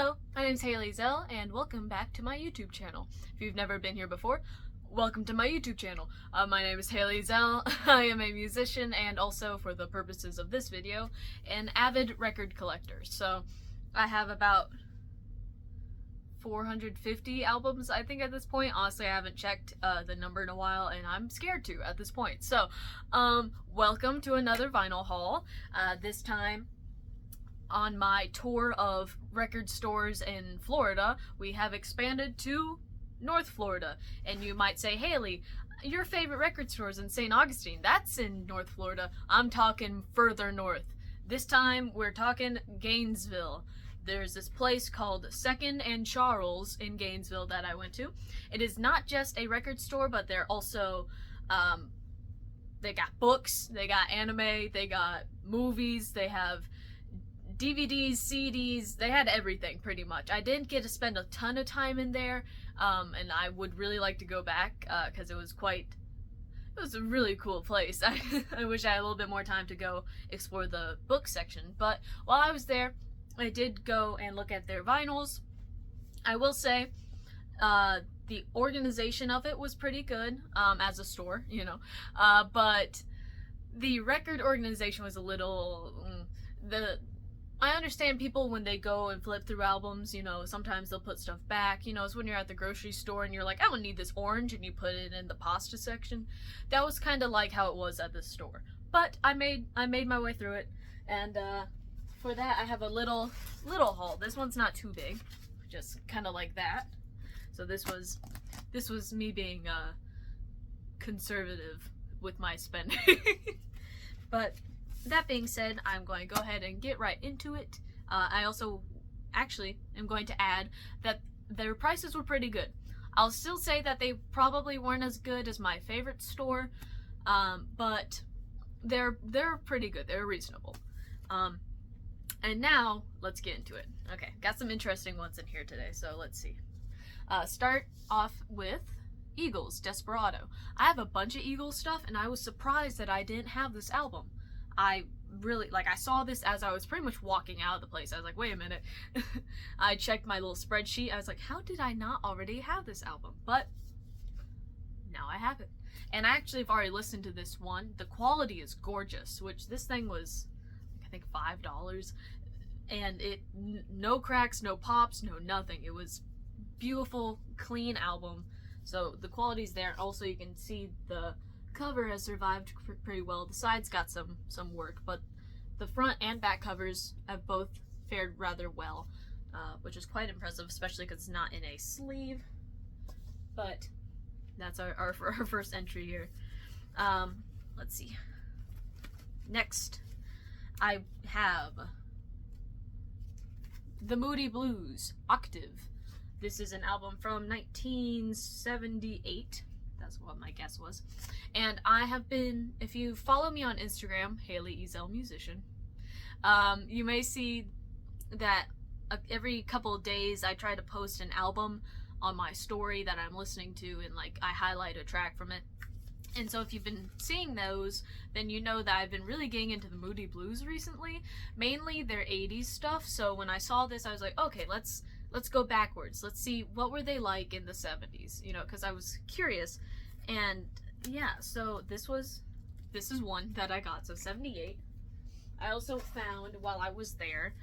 Hello, my name is Haley Zell, and welcome back to my YouTube channel. If you've never been here before, welcome to my YouTube channel. My name is Haley Zell. I am a musician and also, for the purposes of this video, an avid record collector. So I have about 450 albums, I think, at this point. Honestly, I haven't checked the number in a while, and I'm scared to at this point. So, welcome to another vinyl haul. This time, on my tour of record stores in Florida, we have expanded to North Florida. And you might say, Haley, your favorite record store is in St. Augustine. That's in North Florida. I'm talking further north. This time, we're talking Gainesville. There's this place called 2nd and Charles in Gainesville that I went to. It is not just a record store, but they're also, they got books, they got anime, they got movies, they have DVDs, CDs, they had everything pretty much. I didn't get to spend a ton of time in there, and I would really like to go back, because it was a really cool place. I wish I had a little bit more time to go explore the book section, but while I was there, I did go and look at their vinyls. I will say, the organization of it was pretty good, as a store, you know, but the record organization was a little, I understand people when they go and flip through albums, you know, sometimes they'll put stuff back, you know, it's when you're at the grocery store and you're like, I don't need this orange, and you put it in the pasta section. That was kind of like how it was at this store. But I made my way through it, and, for that, I have a little haul. This one's not too big, just kind of like that. So this was me being conservative with my spending. But that being said, I'm going to go ahead and get right into it. I also actually am going to add that their prices were pretty good. I'll still say that they probably weren't as good as my favorite store, but they're pretty good. They're reasonable. And now, let's get into it. Okay, got some interesting ones in here today, so let's see. Start off with Eagles, Desperado. I have a bunch of Eagles stuff, and I was surprised that I didn't have this album. I saw this as I was pretty much walking out of the place. I was like, wait a minute. I checked my little spreadsheet. I was like, how did I not already have this album? But now I have it. And I actually have already listened to this one. The quality is gorgeous, which this thing was, I think, $5, and no cracks, no pops, no nothing. It was beautiful, clean album, so the quality's there. Also, you can see the cover has survived pretty well. The sides got some work, but the front and back covers have both fared rather well, which is quite impressive, especially because it's not in a sleeve. But that's our first entry here. Let's see. Next, I have The Moody Blues, Octave. This is an album from 1978. That's what my guess was. And I have been, if you follow me on Instagram, Haley Ezel Musician, you may see that every couple of days I try to post an album on my story that I'm listening to, and like I highlight a track from it. And so if you've been seeing those, then you know that I've been really getting into the Moody Blues recently. Mainly their 80s stuff. So when I saw this, I was like, okay, let's go backwards. Let's see what were they like in the 70s, you know, because I was curious. And yeah, so this is one that I got, so 78. I also found, while I was there,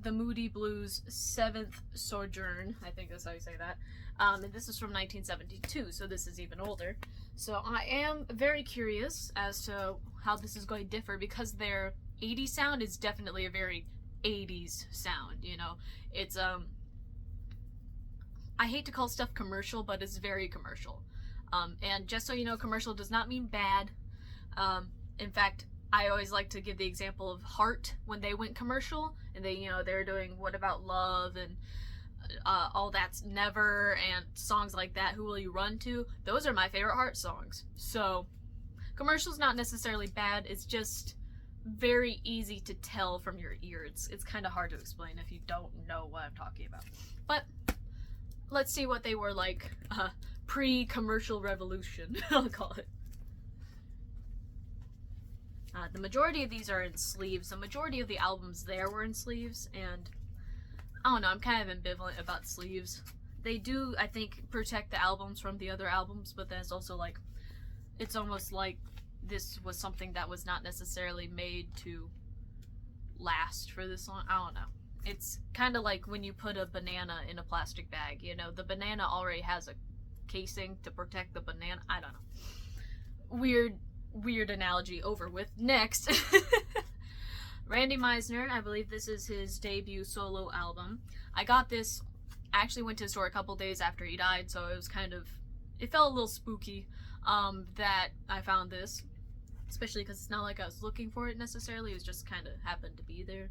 the Moody Blues 7th Sojourn, I think that's how you say that, and this is from 1972, so this is even older. So I am very curious as to how this is going to differ, because their 80s sound is definitely a very 80s sound, you know. It's, I hate to call stuff commercial, but it's very commercial. And just so you know, commercial does not mean bad. In fact, I always like to give the example of Heart when they went commercial, and they, you know, they're doing What About Love and All That's Never and songs like that. Who Will You Run To? Those are my favorite Heart songs. So commercial's not necessarily bad. It's just very easy to tell from your ear. It's kind of hard to explain if you don't know what I'm talking about. But let's see what they were like pre-commercial revolution, I'll call it. The majority of these are in sleeves. The majority of the albums there were in sleeves, and I don't know, I'm kind of ambivalent about sleeves. They do, I think, protect the albums from the other albums, but then it's also like, it's almost like this was something that was not necessarily made to last for this long. I don't know. It's kind of like when you put a banana in a plastic bag, you know, the banana already has a casing to protect the banana. I don't know. Weird analogy over with. Next. Randy Meisner, I believe this is his debut solo album. I got this, I actually went to the store a couple days after he died, so it was kind of, it felt a little spooky that I found this, especially because it's not like I was looking for it necessarily, it was just kind of happened to be there.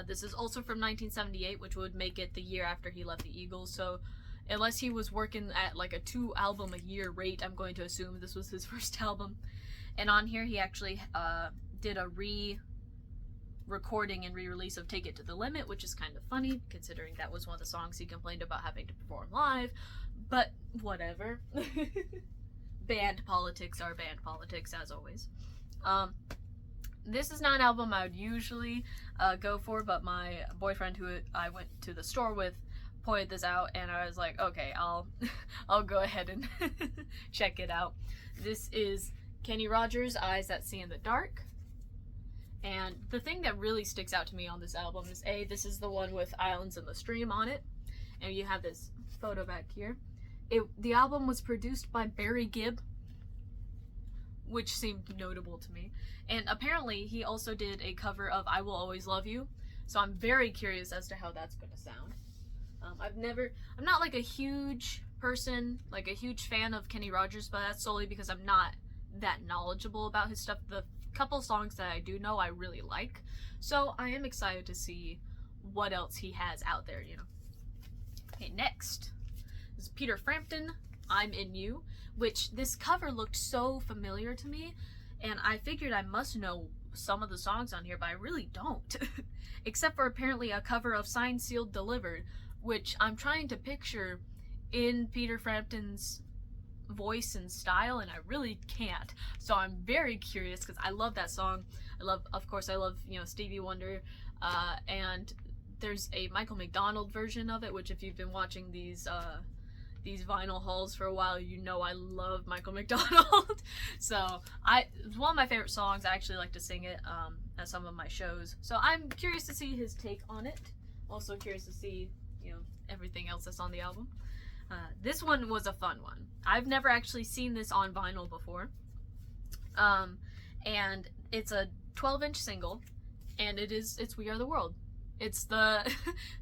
This is also from 1978, which would make it the year after he left the Eagles, so unless he was working at like a 2 album a year rate, I'm going to assume this was his first album. And on here he actually did a recording and re-release of Take It to the Limit, which is kind of funny considering that was one of the songs he complained about having to perform live, but whatever. Band politics are band politics, as always. This is not an album I would usually go for, but my boyfriend who I went to the store with pointed this out, and I was like, okay, I'll go ahead and check it out. This is Kenny Rogers' Eyes That See in the Dark. And the thing that really sticks out to me on this album is this is the one with Islands in the Stream on it, and you have this photo back here. The album was produced by Barry Gibb, which seemed notable to me, and apparently he also did a cover of I Will Always Love You, so I'm very curious as to how that's going to sound. I'm not like a huge person, like a huge fan of Kenny Rogers, but that's solely because I'm not that knowledgeable about his stuff. The couple songs that I do know I really like, so I am excited to see what else he has out there, you know. Okay, next is Peter Frampton, I'm In You, which this cover looked so familiar to me, and I figured I must know some of the songs on here, but I really don't. Except for apparently a cover of Signed, Sealed, Delivered, which I'm trying to picture in Peter Frampton's voice and style, and I really can't. So I'm very curious because I love that song. Of course I love, you know, Stevie Wonder, and there's a Michael McDonald version of it, which if you've been watching these vinyl hauls for a while, you know I love Michael McDonald. So it's one of my favorite songs. I actually like to sing it at some of my shows. So I'm curious to see his take on it. Also curious to see, you know, everything else that's on the album. This one was a fun one. I've never actually seen this on vinyl before. And it's a 12-inch single, and it's We Are the World. It's the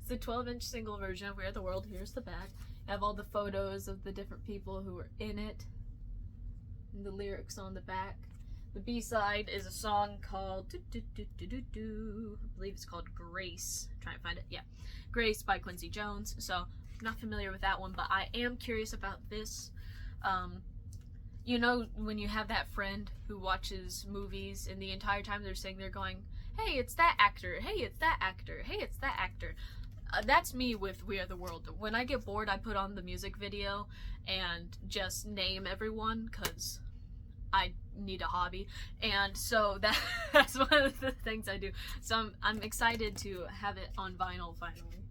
12-inch single version of We Are the World. Here's the back. I have all the photos of the different people who were in it, and the lyrics on the back. The B-side is a song called I believe it's called Grace. I'm trying to find it. Yeah, Grace by Quincy Jones. So not familiar with that one, but I am curious about this. You know, when you have that friend who watches movies and the entire time they're going, hey, it's that actor, hey, it's that actor, hey, it's that actor. That's me with We Are the World. When I get bored, I put on the music video and just name everyone, because I need a hobby. And so that's one of the things I do. So I'm excited to have it on vinyl finally.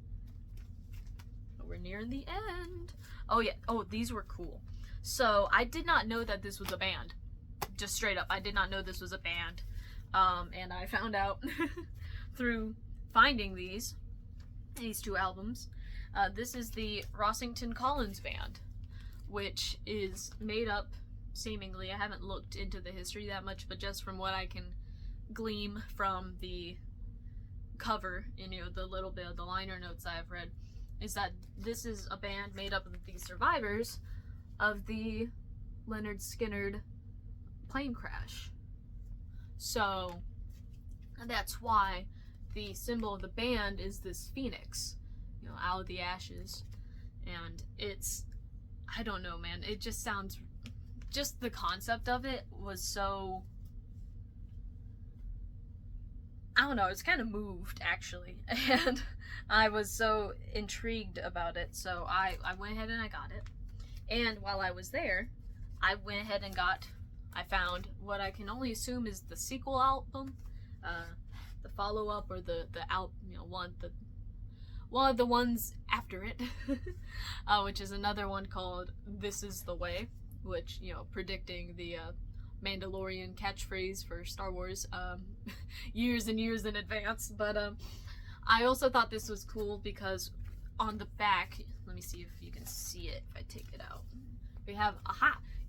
We're nearing the end. Oh yeah, oh, these were cool. So I did not know that this was a band. Just straight up, I did not know this was a band. And I found out through finding these 2 albums. This is the Rossington Collins Band, which is made up, seemingly, I haven't looked into the history that much, but just from what I can glean from the cover, and you know, the little bit of the liner notes I've read, is that this is a band made up of the survivors of the Leonard Skinner plane crash. So that's why the symbol of the band is this phoenix, you know, out of the ashes. And it's, I don't know, man, it just sounds, just the concept of it was so, I don't know, it's kind of moved, actually, and I was so intrigued about it, so I went ahead and I got it. And while I was there, I went ahead and I found what I can only assume is the sequel album, the follow-up, or the album, you know, one of the ones after it, which is another one called This Is the Way, which, you know, predicting the Mandalorian catchphrase for Star Wars years and years in advance. But I also thought this was cool because on the back, let me see if you can see it if I take it out. We have,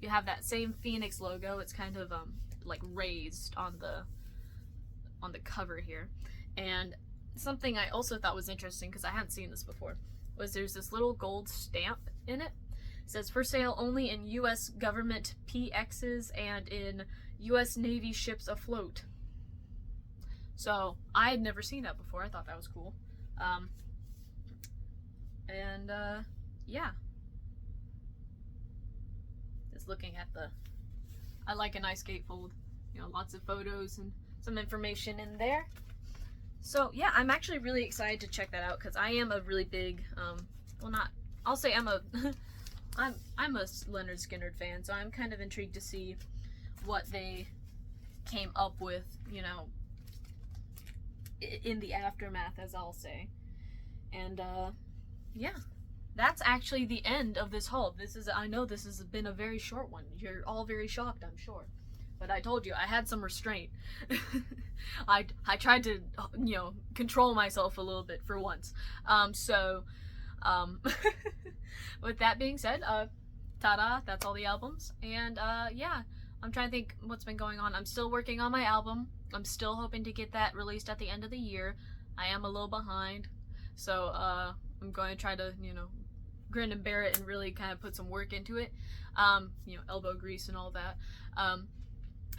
you have that same Phoenix logo. It's kind of like raised on the cover here. And something I also thought was interesting, because I hadn't seen this before, was there's this little gold stamp in it. It says for sale only in U.S. government PXs and in U.S. Navy ships afloat. So I had never seen that before. I thought that was cool. Yeah. Just looking at I like a nice gatefold. You know, lots of photos and some information in there. So yeah, I'm actually really excited to check that out because I am a really big, I'll say I'm a Leonard Skinner fan, so I'm kind of intrigued to see what they came up with, you know, in the aftermath, as I'll say. And yeah, that's actually the end of this haul. I know this has been a very short one. You're all very shocked, I'm sure. But I told you, I had some restraint. I tried to, you know, control myself a little bit for once. With that being said, ta-da, that's all the albums. And yeah, I'm trying to think what's been going on. I'm still working on my album. I'm still hoping to get that released at the end of the year. I am a little behind. So I'm going to try to, you know, grin and bear it and really kind of put some work into it. You know, elbow grease and all that.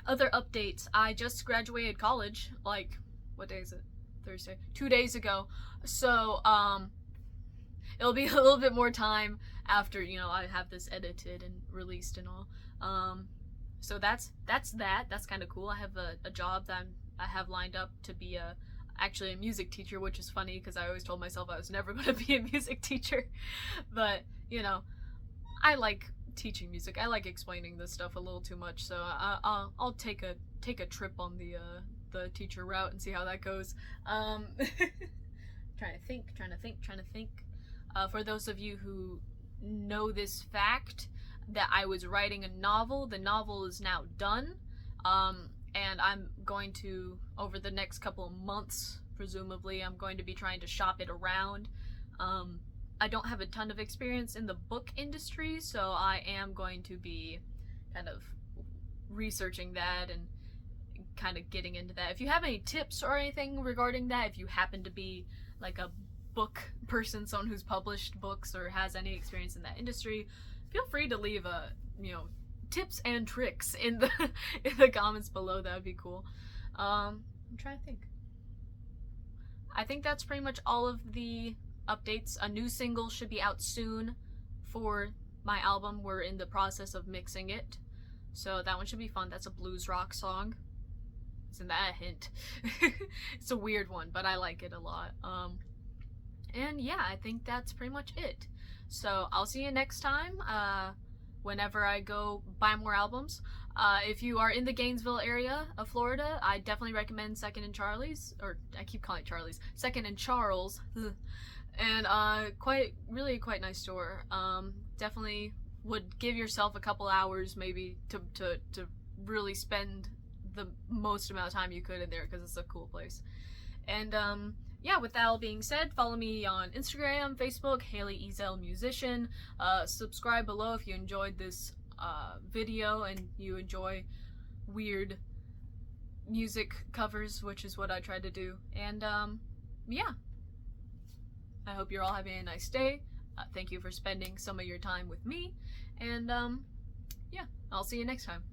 Other updates, I just graduated college, like, what day is it? Thursday? 2 days ago. So, it'll be a little bit more time after, you know, I have this edited and released and all. So that's that. That's kind of cool. I have a job that I have lined up to be actually a music teacher, which is funny because I always told myself I was never going to be a music teacher. But, you know, I like teaching music. I like explaining this stuff a little too much, so I'll take a trip on the teacher route and see how that goes. Trying to think. For those of you who know this fact, that I was writing a novel. The novel is now done, and I'm going to, over the next couple of months, presumably, I'm going to be trying to shop it around. I don't have a ton of experience in the book industry, so I am going to be kind of researching that and kind of getting into that. If you have any tips or anything regarding that, if you happen to be like a book person, someone who's published books or has any experience in that industry, feel free to leave you know, tips and tricks in the comments below. That would be cool. I'm trying to think. I think that's pretty much all of the updates. A new single should be out soon for my album. We're in the process of mixing it, so that one should be fun. That's a blues rock song. Isn't that a hint? It's a weird one, but I like it a lot. And yeah, I think that's pretty much it. So I'll see you next time whenever I go buy more albums. If you are in the Gainesville area of Florida, I definitely recommend Second and Charlie's, or I keep calling it Charlie's, Second and Charles. And really quite nice store. Definitely would give yourself a couple hours maybe to really spend the most amount of time you could in there, because it's a cool place. And yeah, with that all being said, follow me on Instagram, Facebook, Haley Ezel Musician. Subscribe below if you enjoyed this video and you enjoy weird music covers, which is what I try to do. And yeah, I hope you're all having a nice day. Thank you for spending some of your time with me, and yeah, I'll see you next time.